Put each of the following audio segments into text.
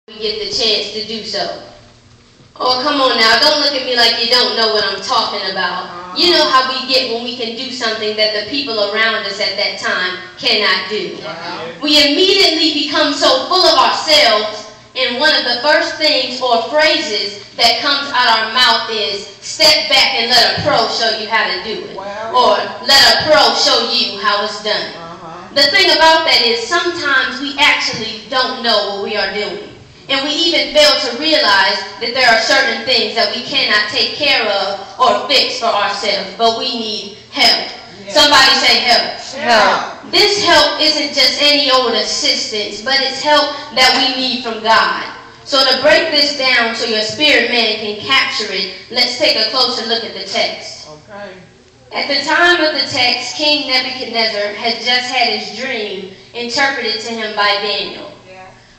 we get the chance to do so. Oh, come on now, don't look at me like you don't know what I'm talking about. You know how we get when we can do something that the people around us at that time cannot do. We immediately become so full of ourselves, and one of the first things or phrases that comes out our mouth is, step back and let a pro show you how to do it. Or let a pro show you how it's done. The thing about that is sometimes we actually don't know what we are doing. And we even fail to realize that there are certain things that we cannot take care of or fix for ourselves, but we need help. Somebody say help. Help. This help isn't just any old assistance, but it's help that we need from God. So to break this down so your spirit man can capture it, let's take a closer look at the text. Okay. At the time of the text, King Nebuchadnezzar had just had his dream interpreted to him by Daniel.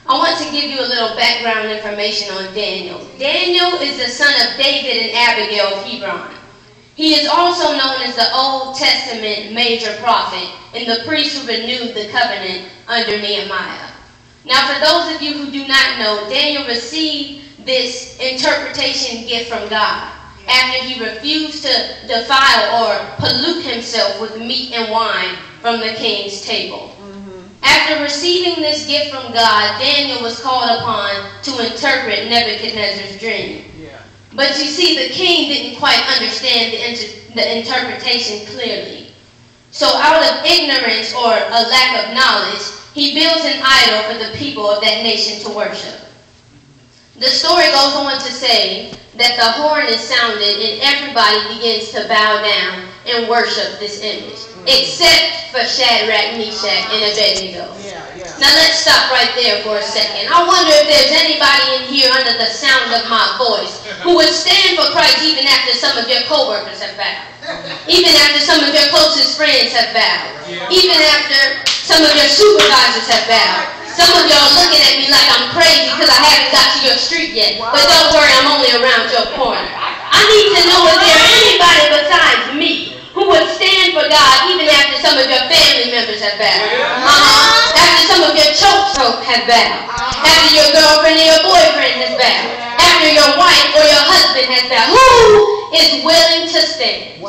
I want to give you a little background information on Daniel. Daniel is the son of David and Abigail of Hebron. He is also known as the Old Testament major prophet and the priest who renewed the covenant under Nehemiah. Now, for those of you who do not know, Daniel received this interpretation gift from God after he refused to defile or pollute himself with meat and wine from the king's table. After receiving this gift from God, Daniel was called upon to interpret Nebuchadnezzar's dream. But you see, the king didn't quite understand the interpretation clearly. So out of ignorance or a lack of knowledge, he builds an idol for the people of that nation to worship. The story goes on to say that the horn is sounded and everybody begins to bow down and worship this image, except for Shadrach, Meshach, and Abednego. Now let's stop right there for a second. I wonder if there's anybody in here under the sound of my voice who would stand for Christ even after some of your co-workers have bowed. Even after some of your closest friends have bowed. Even after some of your supervisors have bowed. Some of y'all looking at me like I'm crazy because I haven't got to your street yet. But don't worry, I'm only around your corner. I need to know if there's anybody besides me who would stand for God even after some of your family members have bowed. After some of your church folk have bowed. After your girlfriend or your boyfriend has bowed. After your wife or your husband has bowed. Who is willing to stand?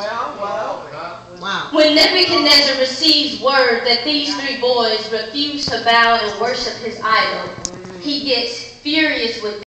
When Nebuchadnezzar receives word that these three boys refuse to bow and worship his idol, he gets furious with them.